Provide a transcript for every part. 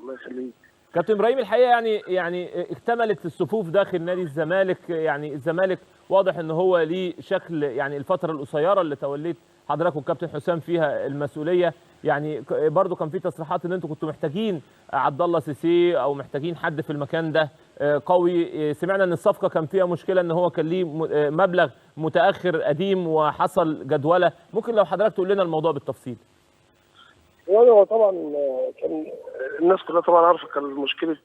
الله يخليك. كابتن ابراهيم، الحقيقه يعني اكتملت الصفوف داخل نادي الزمالك. يعني الزمالك واضح ان هو ليه شكل، يعني الفتره القصيره اللي توليت حضرتك والكابتن حسام فيها المسؤوليه، يعني برضو كان في تصريحات ان انتم كنتوا محتاجين عبد الله سيسي او محتاجين حد في المكان ده قوي. سمعنا ان الصفقه كان فيها مشكله، ان هو كان ليه مبلغ متاخر قديم وحصل جدوله. ممكن لو حضرتك تقول لنا الموضوع بالتفصيل؟ يعني هو طبعا كان الناس كلها طبعا عارفه كان مشكله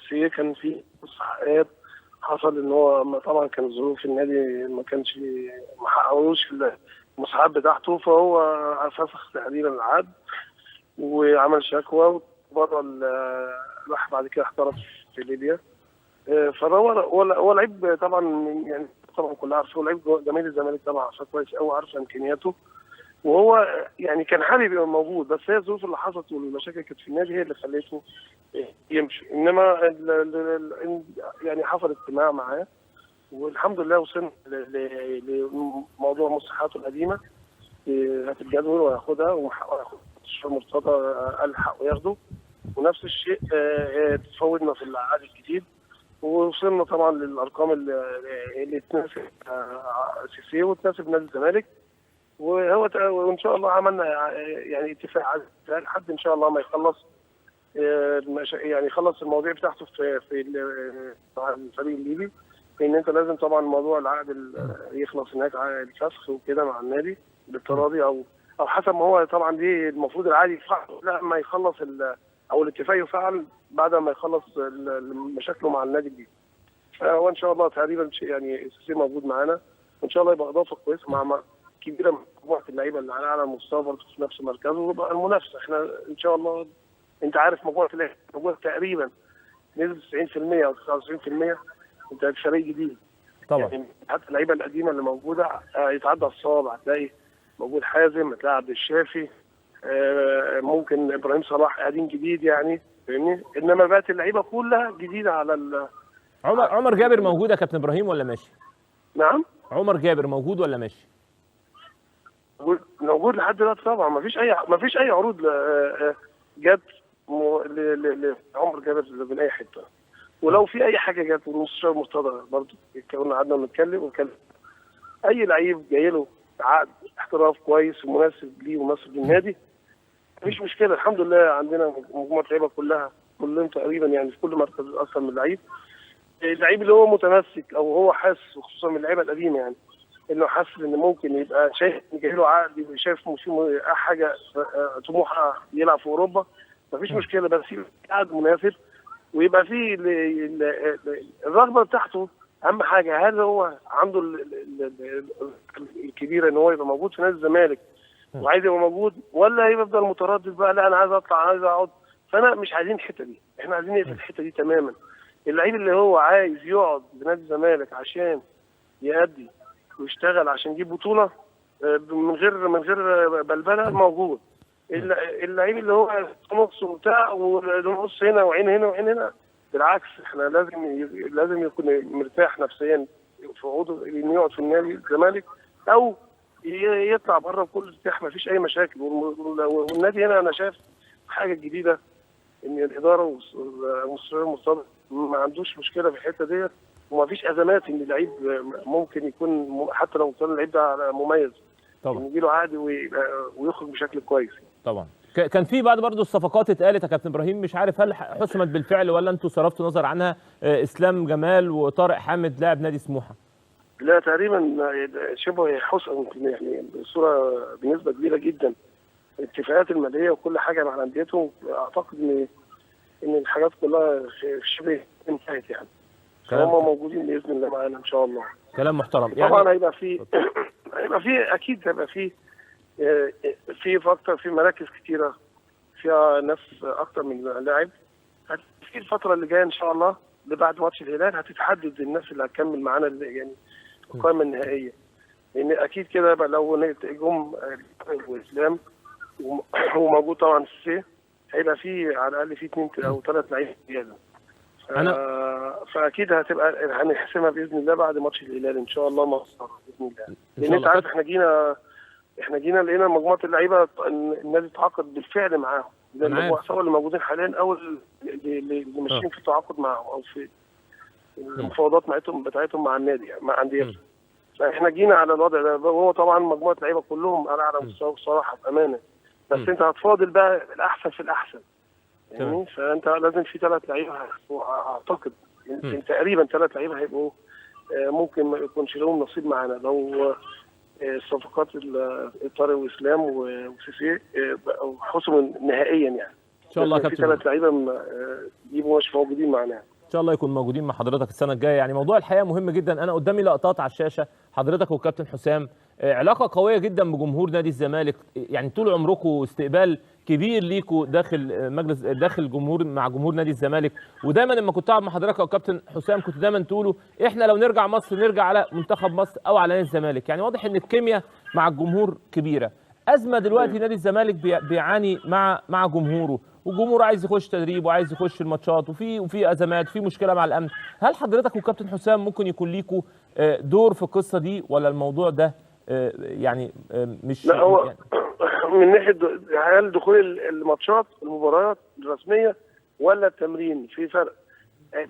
سي، كان في حقات حصل ان هو طبعا كان ظروف النادي ما كانش ما حققوش المساحات بتاعته، فهو فسخ تقريبا العقد وعمل شكوى بره. راح بعد كده احترف في ليبيا. فهو لعيب طبعا، يعني طبعا كلها عارفه، هو لعيب جماهير الزمالك طبعا عارفه كويس قوي، عارفه امكانياته، وهو يعني كان حابب يبقى موجود، بس هي الظروف اللي حصلت والمشاكل كانت في النادي هي اللي خليته يمشي. انما يعني حصل اجتماع معاه والحمد لله وصلنا لموضوع مساحاته القديمه في الجدول، وهياخدها الشهر مرتضى الحق وياخده، ونفس الشيء تفاوضنا في العقد الجديد، ووصلنا طبعا للارقام اللي تناسب سيسي وتناسب نادي الزمالك. وان شاء الله عملنا يعني اتفاق لحد ان شاء الله ما يخلص، يعني يخلص المواضيع بتاعته في مع الفريق الليبي، لان انت لازم طبعا موضوع العقد يخلص هناك، الفسخ وكده مع النادي بالتراضي او حسب ما هو طبعا. دي المفروض العادي يفعل لما يخلص او الاتفاق يفعل بعد ما يخلص مشاكله مع النادي الليبي. فهو ان شاء الله تقريبا يعني السيسي موجود معانا، وان شاء الله يبقى اضافه كويسه مع كبيره من مجموعه اللعيبه اللي على اعلى مستوى برضه في نفس مركزه، ويبقى المنافسه. احنا ان شاء الله انت عارف مجموعه اللعيبه موجوده تقريبا نسبه 90% او 99%، انت فريق جديد طبعا. يعني حتى اللعيبه القديمه اللي موجوده يتعدى الصوابع، هتلاقي موجود حازم، هتلاقي عبد الشافي، ممكن ابراهيم صلاح قديم جديد يعني، فاهمني؟ انما بقت اللعيبه كلها جديده على عمر جابر موجود يا كابتن ابراهيم ولا ماشي؟ نعم؟ عمر جابر موجود ولا ماشي؟ موجود لحد دلوقتي طبعا. ما فيش اي عروض جت لعمر جابر من اي حته، ولو في اي حاجه جت المستشار مرتضى برضه كنا قعدنا نتكلم اي لعيب جاي له عقد احتراف كويس ومناسب ليه ومناسب للنادي مفيش مشكله. الحمد لله عندنا مجموعه لعيبه كلهم تقريبا يعني في كل مركز اصلا من اللعيب اللي هو متمسك او هو حاسس، وخصوصا من اللعيبه القديمه يعني انه حاسس ان ممكن يبقى شايف جاي له عقد، شايف فيه حاجه طموحه يلعب في اوروبا، مفيش مشكله، بس يبقى عقد مناسب ويبقى فيه الرغبه بتاعته. اهم حاجه هل هو عنده الكبيره ان هو يبقى موجود في نادي الزمالك وعايز يبقى موجود، ولا هيفضل متردد بقى لا انا عايز اطلع عايز اقعد. فانا مش عايزين الحته دي، احنا عايزين نقفل الحته دي تماما. اللعيب اللي هو عايز يقعد بنادي الزمالك عشان يأدي ويشتغل عشان يجيب بطوله من غير بلبله موجود. اللعيب اللي هو نص وبتاع ونص هنا وعين هنا وعين هنا، بالعكس احنا لازم يكون مرتاح نفسيا في عقوده انه يقعد في النادي الزمالك او يطلع بره بكل ارتياح، ما فيش اي مشاكل. والنادي هنا انا شايف حاجه جديده ان الاداره والمستشار مرتضى ما عندوش مشكله في الحته ديت، وما فيش ازمات ان اللعيب ممكن يكون حتى لو كان اللعيب ده مميز طبعا يجي له عقد ويخرج بشكل كويس. طبعا. كان في بعض برضه الصفقات اتقالت يا كابتن ابراهيم، مش عارف هل حسمت بالفعل ولا انتوا صرفتوا نظر عنها؟ اسلام جمال وطارق حامد لاعب نادي سموحه. لا تقريبا شبه حسن يعني بصوره بنسبه كبيره جدا. الاتفاقات الماليه وكل حاجه مع انديتهم اعتقد ان الحاجات كلها شبه انتهت يعني. هم موجودين باذن الله معانا ان شاء الله. كلام محترم يعني. طبعا هيبقى في اكيد هيبقى في مراكز كتيره فيها ناس اكتر من لاعب. في الفتره اللي جايه ان شاء الله اللي بعد ماتش الهلال هتتحدد الناس اللي هتكمل معانا يعني القائمه النهائيه، لان اكيد كده بقى لو جم واسلام وموجود طبعا السي هيبقى في على الاقل في 2 أو 3 لعيبه زياده. فاكيد هنحسمها باذن الله بعد ماتش الهلال ان شاء الله باذن الله. لان انت عارف احنا جينا لقينا مجموعه اللعيبه النادي اتعاقد بالفعل معاهم للمجموعه، سواء اللي موجودين حاليا او اللي ماشيين في تعاقد معهم او في المفاوضات بتاعتهم مع النادي، يعني مع انديتهم. فاحنا جينا على الوضع ده، وهو طبعا مجموعه لعيبه كلهم على اعلى مستوى بصراحه بامانه، بس انت هتفاضل بقى الاحسن في الاحسن يعني. فانت لازم في 3 لعيبه اعتقد تقريبا 3 لعيبه هيبقوا ممكن ما يكونش لهم نصيب معانا لو الصفقات طارق واسلام وسيسي حسموا نهائيا يعني. ان شاء الله يا كابتن في 3 لعيبه يبقوا مش موجودين معانا ان شاء الله يكون موجودين مع حضرتك السنه الجايه. يعني موضوع الحقيقه مهم جدا. انا قدامي لقطات على الشاشه حضرتك والكابتن حسام، علاقه قويه جدا بجمهور نادي الزمالك، يعني طول عمركم استقبال كبير ليكم داخل مجلس داخل جمهور مع جمهور نادي الزمالك. ودايما لما كنت قاعد مع حضرتك والكابتن حسام كنت دايما تقولوا احنا لو نرجع مصر نرجع على منتخب مصر او على نادي الزمالك. يعني واضح ان الكيمياء مع الجمهور كبيره. ازمه دلوقتي نادي الزمالك بيعاني مع جمهوره، والجمهور عايز يخش تدريب وعايز يخش الماتشات، وفي ازمات، في مشكله مع الامن. هل حضرتك والكابتن حسام ممكن يكون ليكوا دور في القصه دي، ولا الموضوع ده يعني مش؟ لا هو يعني من ناحيه هل دخول الماتشات المباريات الرسميه ولا التمرين في فرق؟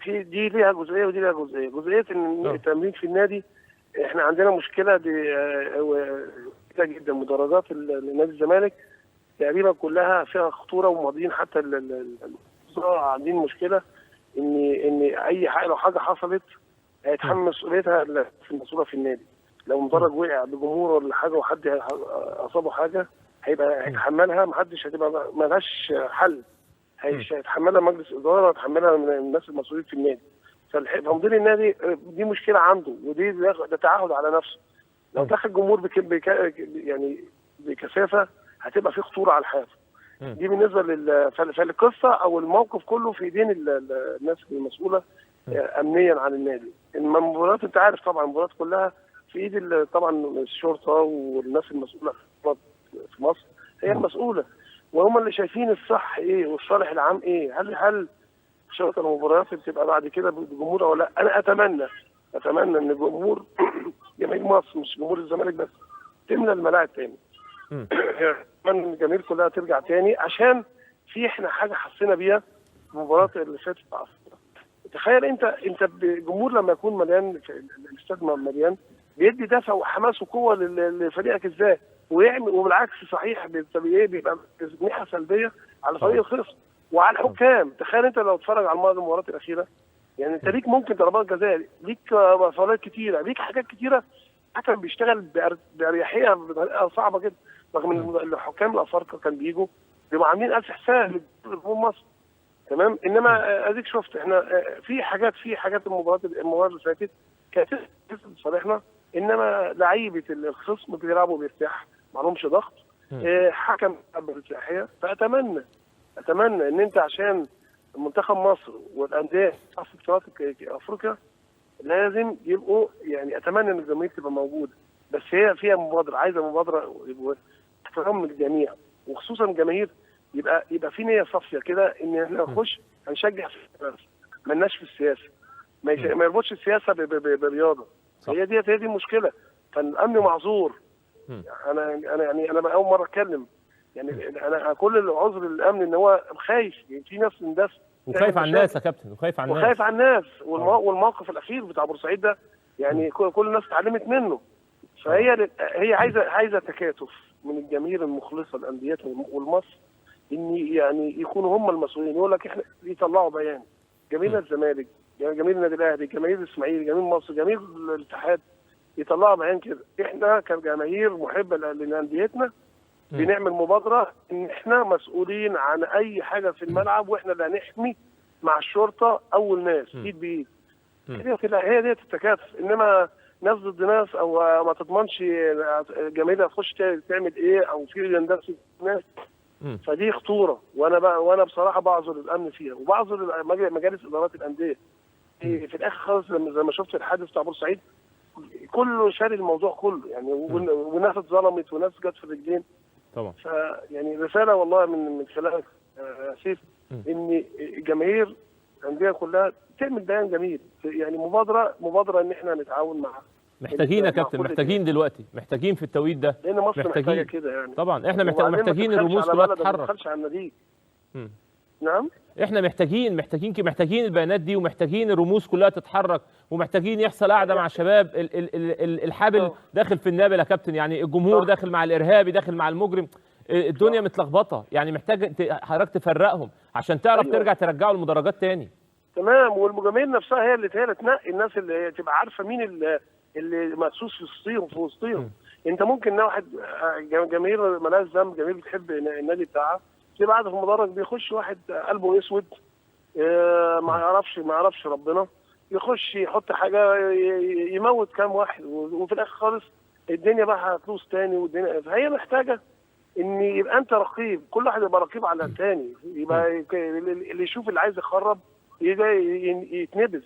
في دي ليها جزئيه ودي ليها جزئيه. جزئيه ان التمرين في النادي احنا عندنا مشكله دي كتير جدا. مدرجات نادي الزمالك تقريبا كلها فيها خطوره، وماضيين حتى عندين مشكله ان اي حاجه لو حاجه حصلت هيتحمل مسؤوليتها في المسؤوله في النادي. لو مدرج وقع بجمهور ولا حاجه وحد اصابه حاجه هيتحملها، محدش هتبقى مالهاش حل. هيتحملها مجلس اداره وهيتحملها من الناس المسؤولين في النادي. فمدير النادي دي مشكله عنده، ودي ده تعهد على نفسه. لو دخل جمهور يعني بكثافه هتبقى في خطوره على الحياه. دي بالنسبه فالقصه او الموقف كله في ايدين الناس المسؤوله امنيا عن النادي. المباريات انت عارف طبعا المباريات كلها في ايد طبعا الشرطه والناس المسؤوله في مصر، هي المسؤوله، وهم اللي شايفين الصح ايه والصالح العام ايه. هل شرط المباريات بتبقى بعد كده بالجمهور او لا؟ انا اتمنى ان جمهور جماهير مصر مش جمهور الزمالك بس تملى الملاعب تاني. اتمنى ان الجماهير كلها ترجع تاني، عشان في احنا حاجه حسينا بيها في المباراه اللي فاتت. تخيل انت الجمهور لما يكون مليان، الاستاد مليان، بيدي دفع وحماس وقوه لفريقك ازاي، ويعمل. وبالعكس صحيح بيبقى تجميعه سلبيه على فريق الخصم وعلى الحكام. تخيل انت لو تتفرج على المباريات الاخيره، يعني انت ليك ممكن ضربات جزاء، ليك فاولات كتيره، ليك حاجات كتيره. حتى بيشتغل باريحيه بطريقه صعبه جدا، رغم ان الحكام الافارقه كان بيجوا بيبقوا عاملين الف حساب لجمهور مصر. تمام. انما اديك شفت احنا في حاجات المباريات اللي فاتت كانت صالحنا، انما لعيبه الخصم بيلعبوا بيرتاح، ما لهمش ضغط، حكم بارتياحيه. فاتمنى ان انت عشان منتخب مصر والانديه في بطولات افريقيا لازم يبقوا، يعني اتمنى ان الجماهير تبقى موجوده، بس هي فيها مبادره، عايزه مبادره احترام من الجميع، وخصوصا الجماهير يبقى في نيه صافيه كده ان احنا نخش هنشجع في السياسه، مالناش في السياسه، ما يربطش السياسه بالرياضه. هي دي المشكله. فالامن معذور. انا اول مره اتكلم، يعني انا كل العذر للامن ان هو خايف، يعني في ناس من ده وخايف على الناس يا كابتن، وخايف على الناس. والموقف الاخير بتاع بورسعيد ده يعني كل الناس اتعلمت منه. فهي عايزه تكاتف من الجماهير المخلصه لانديتها والمصر، ان يعني يكونوا هم المسؤولين. يقول لك احنا يطلعوا بيان، جماهير الزمالك، جماهير النادي الاهلي، جماهير الاسماعيلي، جماهير مصر، جماهير الاتحاد، يطلعوا بيان كده احنا كجماهير محبه لانديتنا بنعمل مبادره ان احنا مسؤولين عن اي حاجه في الملعب، واحنا اللي هنحمي مع الشرطه اول ناس ايد بايد. هي دي التكاتف. انما ناس ضد ناس، او ما تضمنش الجماهير هتخش تعمل ايه، او في يندس ناس، فدي خطوره. وانا بصراحه بعذر الامن فيها، وبعذر مجالس ادارات الانديه. في الاخر خالص زي ما شفت الحادث بتاع بورسعيد، كله شاري الموضوع كله يعني، وناس اتظلمت وناس جت في الرجلين طبعا. فيعني رساله والله من خلالك يا سيف، ان الجماهير الانديه كلها تعمل بيان جميل، يعني مبادره ان احنا نتعاون معها. محتاجين يا كابتن، محتاجين دلوقتي، محتاجين في التوقيت ده، لان مصر محتاجه كده يعني. طبعا احنا محتاجين الرموز كلها تتحرك. ما تدخلش على النادي. نعم. احنا محتاجين البيانات دي، ومحتاجين الرموز كلها تتحرك، ومحتاجين يحصل قعده مع شباب الحابل داخل في النابل يا كابتن، يعني الجمهور داخل مع الارهابي، داخل مع المجرم، الدنيا متلخبطه، يعني محتاج حضرتك تفرقهم عشان تعرف ترجعوا المدرجات تاني. تمام. والجماهير نفسها هي اللي تنقي الناس اللي تبقى عارفه مين اللي مدسوس في وسطهم. انت ممكن واحد جماهير مالهاش ذنب، جماهير بتحب النادي بتاعها، تبقى قاعده في المدرج بيخش واحد قلبه اسود ما يعرفش ربنا، يخش يحط حاجه يموت كام واحد، وفي الاخر خالص الدنيا بقى هتلوث تاني، والدنيا فهي محتاجه ان يبقى انت رقيب، كل واحد يبقى رقيب على الثاني، يبقى اللي يشوف اللي عايز يخرب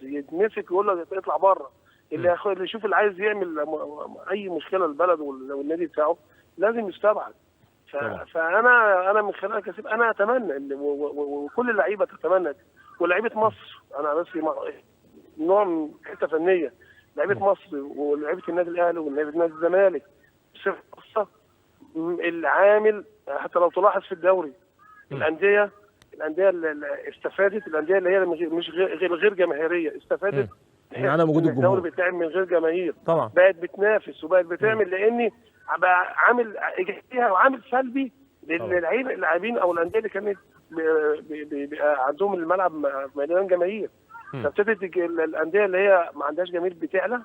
يتمسك يقول له اطلع بره، اللي يشوف اللي عايز يعمل اي مشكله للبلد والنادي بتاعه لازم يستبعد. فانا من خلال كسب انا اتمنى وكل اللعيبه تتمنى، ولعيبه مصر انا بس نوع من حته فنيه، لعيبه مصر ولعيبه النادي الاهلي ونادي الزمالك قصه العامل. حتى لو تلاحظ في الدوري الانديه اللي استفادت، الانديه اللي هي مش غير جماهيريه استفادت ان انا موجود الجمهور. الدوري بتاعمل من غير جماهير طبعا بقت بتنافس وبقت بتعمل، لان بقى عامل ايجابي وعامل سلبي للاعبين او الانديه اللي كانت بيبقى عندهم الملعب مليان جماهير، فابتدت الانديه اللي هي ما عندهاش جماهير بتعلى،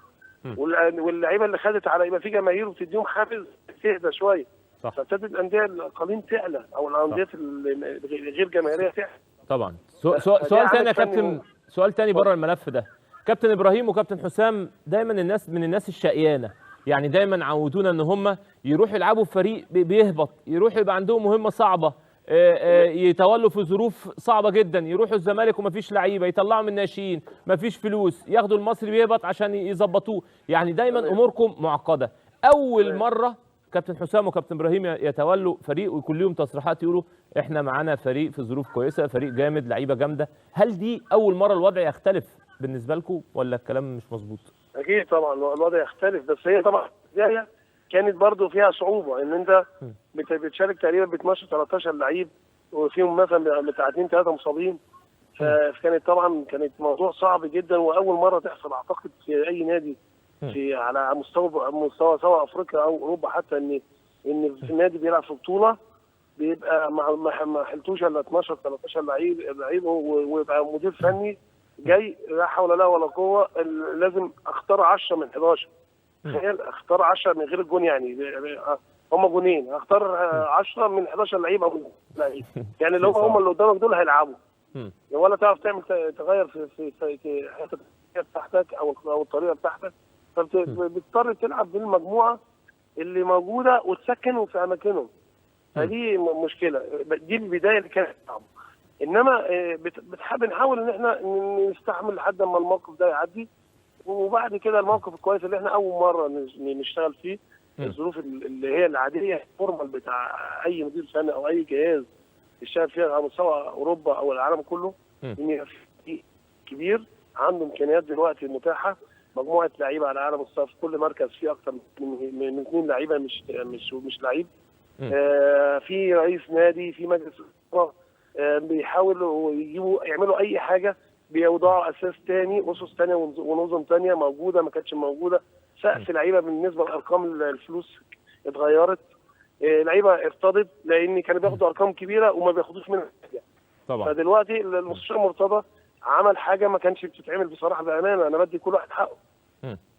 واللعيبه اللي خدت على يبقى في جماهير وبتديهم حافز تهدى شويه، فابتدت الانديه القليل تعلى او الانديه الغير جماهيريه تعلى. طبعا. سؤال ثاني يا كابتن، سؤال ثاني بره الملف ده. كابتن ابراهيم وكابتن حسام دايما الناس الشقيانه، يعني دايما عودونا ان هم يروحوا يلعبوا في فريق بيهبط، يروحوا يبقى عندهم مهمه صعبه، يتولوا في ظروف صعبه جدا، يروحوا الزمالك ومفيش لعيبه، يطلعوا من الناشئين مفيش فلوس، ياخدوا المصري بيهبط عشان يظبطوه، يعني دايما اموركم معقده. اول مره كابتن حسام وكابتن ابراهيم يتولوا فريق ويكون لهم تصريحات يقولوا احنا معانا فريق في ظروف كويسه، فريق جامد، لعيبه جامده، هل دي اول مره الوضع يختلف بالنسبه لكم ولا الكلام مش مظبوط؟ اكيد طبعا الوضع يختلف، بس هي طبعا البدايه كانت برضو فيها صعوبه، ان انت بتشارك تقريبا ب 12 13 لعيب وفيهم مثلا بتاع 2 3 مصابين، فكانت طبعا موضوع صعب جدا، واول مره تحصل اعتقد في اي نادي في على مستوى سواء افريقيا او اوروبا، حتى ان في النادي بيلعب في بطوله بيبقى ما حلتوش الا 12 13 لعيب ويبقى مدير فني جاي لا حول ولا قوه، لازم اختار 10 من 11. تخيل اختار 10 من غير الجون، يعني هم جونين، اختار 10 من 11 لعيب او لعيب، يعني لو هم اللي قدامك دول هيلعبوا، ولا تعرف تعمل تغير في حته بتاعتك او الطريقه بتاعتك، فبتضطر تلعب بالمجموعه اللي موجوده وتسكنهم في اماكنهم. فدي مشكله، دي البدايه اللي كانت صعبه، انما بنحاول ان احنا نستحمل لحد ما الموقف ده يعدي، وبعد كده الموقف الكويس اللي احنا اول مره نشتغل فيه، الظروف اللي هي العاديه الفورمال بتاع اي مدير فني او اي جهاز يشتغل فيها على مستوى اوروبا او العالم كله، ان يبقى في كبير عنده امكانيات دلوقتي متاحه، مجموعه لعيبه على اعلى مستوى، في كل مركز فيه اكثر من 2 لعيبه مش لعيب، في رئيس نادي، في مجلس اداره، بيحاولوا يعملوا اي حاجه، بيوضعوا اساس تاني، اسس تانيه ونظم تانيه موجوده ما كانتش موجوده، سقف لعيبه بالنسبه لارقام الفلوس اتغيرت، لعيبه ارتضت لان كانوا بياخدوا ارقام كبيره وما بياخدوش منها حاجه طبعا. فدلوقتي المستشار مرتضى عمل حاجه ما كانش بتتعمل بصراحه بامانه، انا بدي كل واحد حقه،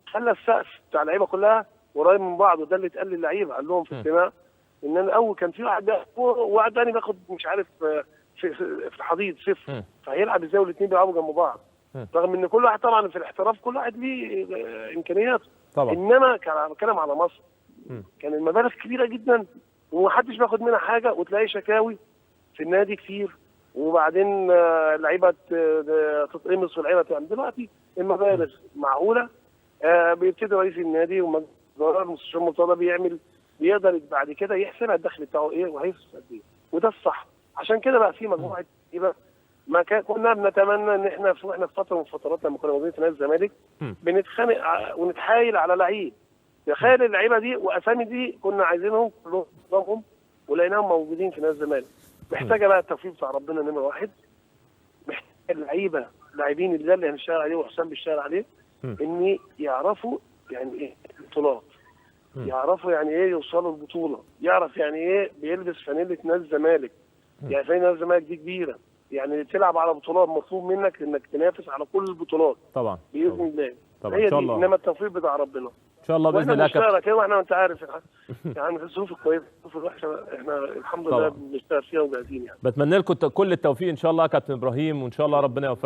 خلى السقف بتاع اللعيبه كلها قريب من بعض، وده اللي اتقال للعيبه، قال لهم في اجتماع ان انا الاول كان في واحد تاني بياخد مش عارف في الحضيض صفر، فهيلعب ازاي والاثنين بيلعبوا جنب بعض، رغم ان كل واحد طبعا في الاحتراف كل واحد ليه امكانياته طبعا، انما كان بتكلم على مصر كان المبالغ كبيره جدا ومحدش بياخد منها حاجه، وتلاقي شكاوي في النادي كتير، وبعدين لعيبه تتقمص واللعيبه تعمل. دلوقتي المبالغ معقوله، بيبتدي رئيس النادي المستشار مرتضى بيقدر بعد كده يحسب الدخل بتاعه ايه وهيصرف قد ايه، وده الصح. عشان كده بقى في مجموعه لعيبه ما كنا بنتمنى ان احنا في فتره من الفترات لما كنا موجودين في نادي الزمالك بنتخانق ونتحايل على لعيب، تخيل اللعيبه دي واسامي دي كنا عايزينهم كلهم ولقيناهم موجودين في نادي الزمالك، محتاجه بقى التوفيق بتاع ربنا نمره واحد. محتاج اللاعبين اللي هنشتغل عليه وحسام بيشتغل عليه ان يعرفوا يعني ايه البطولات، يعرفوا يعني ايه يوصلوا البطوله، يعرف يعني ايه بيلبس فانيله نادي الزمالك. يعني فانيله نادي الزمالك دي كبيره، يعني تلعب على بطولات مطلوب منك انك تنافس على كل البطولات طبعا باذن الله. طبعا هي ان شاء دي، الله، انما التوفيق بتاع ربنا ان شاء الله باذن الله يا كابتن. كده واحنا انت عارف يعني في الظروف الكويسه الظروف الوحشه احنا الحمد لله بنشتغل فيها وجاهزين يعني. بتمنى لكم كل التوفيق ان شاء الله يا كابتن ابراهيم، وان شاء الله ربنا يوفقك.